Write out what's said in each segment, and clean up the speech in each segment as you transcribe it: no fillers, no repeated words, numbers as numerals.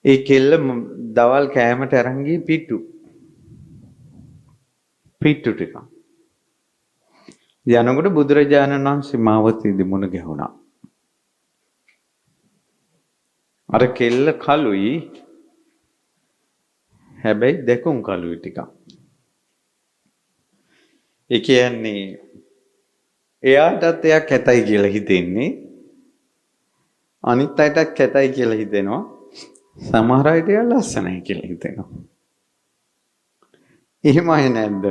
ඒ කෙල්ල දවල් කෑමට අරන් ගියේ පිට්ටු ටික. යනකොට බුදුරජාණන් වහන්සේ මාවතේදී මුණ ගැහුණා. අර කෙල්ල කළුයි. හැබැයි දෙකුම් කළුයි ටිකක්. ඒ කියන්නේ එයාටත් එයා කැතයි කියලා හිතෙන්නේ. අනිත් අයටත් කැතයි කියලා හිතෙනවා. සමහර අයට එයා ලස්සනයි කියලා හිතෙනවා. එහෙමයි නැද්ද?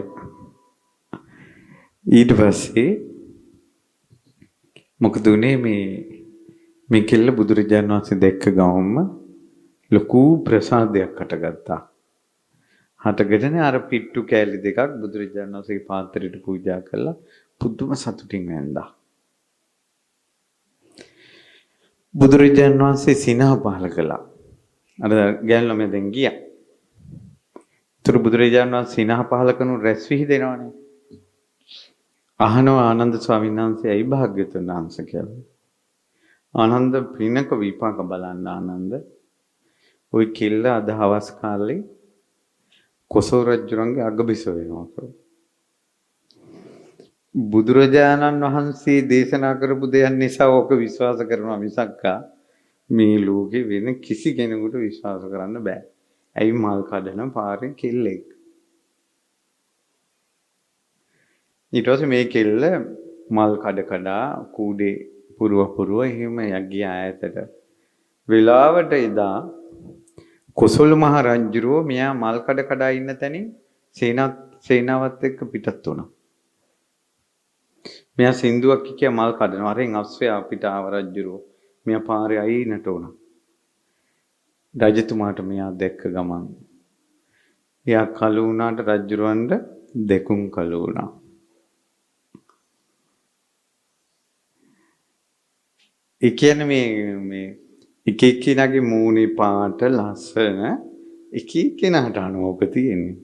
ඊට පස්සේ මොකද උනේ මේ කෙල්ල බුදුරජාණන් වහන්සේ දැක්ක ගමන්ම ලොකු ප්‍රසාදයක් හටගත්තා. හටගෙන අර පිට්ටු කෑලි දෙකක් බුදුරජාණන් වහන්සේගේ පාත්‍රයට පූජා කළා. පුදුම සතුටින් වැන්දා. බුදුරජාණන් වහන්සේ සිනහ පහල කළා. අර ගෑනු ළමයා දැන් ගියා. ඒතර බුදුරජාණන් වහන්සේ සිනහ පහල කරනු රැස් විහිදෙනවනේ. අහනවා ආනන්ද ස්වාමීන් වහන්සේ ඇයි භාග්‍යවතුන් වහන්සේ කියලා. ආනන්ද පිනක විපාක බලන්න ආනන්ද. ওই කෙල්ල අද හවස් කාලේ කොසල් රජුරන්ගේ අගබිස වෙනවා කියලා. බුදුරජාණන් වහන්සේ දේශනා කරපු දෙයක් නිසා ඕක විශ්වාස කරනවා මිසක් මේ ලෝකේ වෙන කිසි කෙනෙකුට විශ්වාස කරන්න බෑ. ඇයි මල් කඩන පාරේ කෙල්ලෙක්. ඊට පස්සේ මේ කෙල්ල මල් කඩ කූඩේ පුරව එහෙම යගිය ඈතට වෙලාවට එදා කොසල් මහ රජුරෝ මෙයා මල් කඩ ඉන්න තැනින් සේනාවත් එක්ක පිටත් වුණා. මෙයා සින්දුවක් කිය මල් කඩනවා. අරෙන් අස්වැ අපිට ආව රජුරෝ මෙයා පාරේ අයිනට උනා. රජතුමාට මෙයා දැක්ක ගමන් එයා කළු වුණාට රජුරවන්ට දෙකුම් කළු වුණා. ඒ කියන්නේ මේ එක එක්කිනාගේ මූණේ පාට ලස්සන එක එක්කිනාට අනුවක තියෙන්නේ.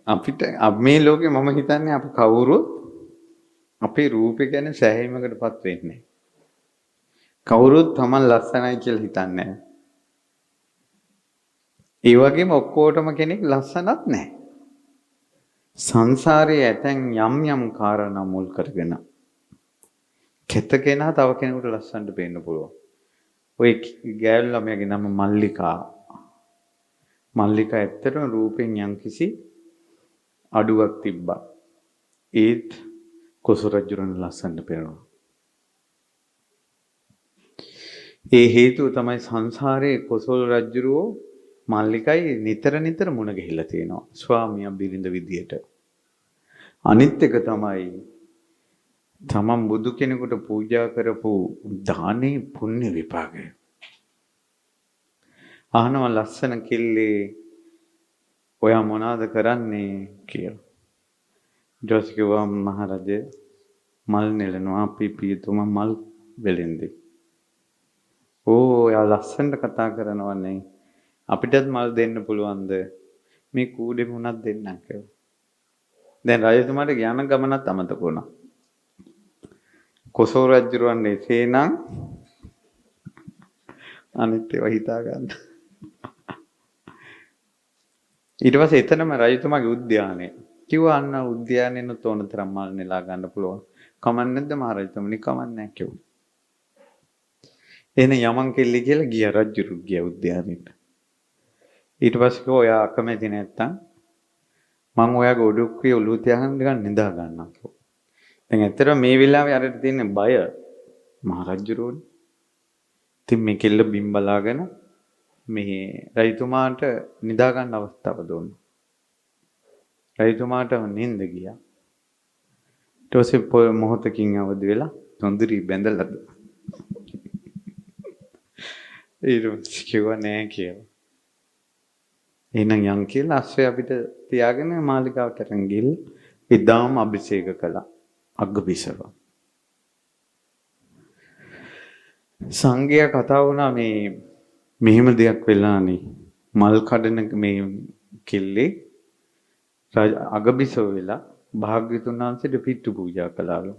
අපිට මේ ලෝකේ මම හිතන්නේ අපි කවුරුත් අපේ රූපේ ගැන සෑහීමකටපත් වෙන්නේ. කවුරුත් Taman ලස්සනයි කියලා හිතන්නේ නැහැ. ඒ වගේම ඔක්කොටම කෙනෙක් ලස්සනක් නැහැ. සංසාරයේ ඇතැන් යම් කාරණා මුල් කරගෙන කෙත කෙනා තව කෙනෙකුට ලස්සනට පේන්න පුළුවන්. ඔය ගෑල් ළමයාගේ නම මල්ලිකා. මල්ලිකා ඇත්තටම රූපෙන් යම්කිසි අඩුවක් තිබ්බා. ඒත් කොසල් රජුරන් ලස්සනට පේනවා. ඒ හේතුව තමයි සංසාරයේ කොසල් රජුරෝ මල්ලිකයි නිතර මුණ ගැහිලා තියෙනවා. ස්වාමියා බිරිඳ විදියට. අනිත් එක තමයි තමන් බුදු කෙනෙකුට පූජා කරපු දානේ පුණ්‍ය විපාකය. අහනවා ලස්සන කිල්ලේ ඔයා මොනවද කරන්නේ කියලා. ජෝස්කිවා මහරජ මල් නෙලනවා අපි පියතුමා මල් වෙලෙන්දේ. ඔයා ලස්සනට කතා කරනවනේ. අපිටත් මල් දෙන්න පුළුවන්ද? මේ කූඩේ මුණක් දෙන්නම් කියලා. දැන් රජතුමාට ඥාන ගමනත් අමතක වුණා. කොසල් රජුරවන්නේ එසේනම් අනිත් ඒවා හිතා ගන්න. ඊට පස්සේ එතනම රජතුමාගේ උද්‍යානය කිව්වා අන්න උද්‍යානයෙන්ුත් ඕන තරම් මල් නෙලා ගන්න පුළුවන්. කමක් නැද්ද මහරජතුමනි? කමක් නැහැ කිව්වා. එහෙනම් යමන් කෙල්ලි කියලා ගියා රජුරු ගියා උද්‍යානෙට. ඊට පස්සේ කිව්වා ඔයා අකමැති නැත්තම් මම ඔයාගේ ඔඩුක්කේ ඔලුව තියාගෙන නිකන් නිදා ගන්නම් කිව්වා. දැන් ඇත්තටම මේ වෙලාවේ අරට තියෙන බය මහරජුරුවනේ. ඉතින් මේ කෙල්ල බිම් බලාගෙන මේ රජතුමාට නිදා ගන්න අවස්ථාව දුන්නා. රජතුමාට නිින්ද ගියා. ඊට පස්සේ මොහොතකින් අවදි වෙලා තොඳුරි බැඳලාද. ඊට පස්සේ කිව්වා නෑ කියලා. එහෙනම් යන් කියලා අස්වැ අපිට තියාගෙන මාලිගාවට අරන් ගිහින් එදාම අභිෂේක කළා. අග්ගබිසව. සංඝයා කතා වුණා මේ මෙහෙම දෙයක් වෙලානේ. මල් කඩන මේ කෙල්ලේ අගබිසව වෙලා භාග්‍යතුන් වහන්සේට පිට්ටු පූජා කළාලු.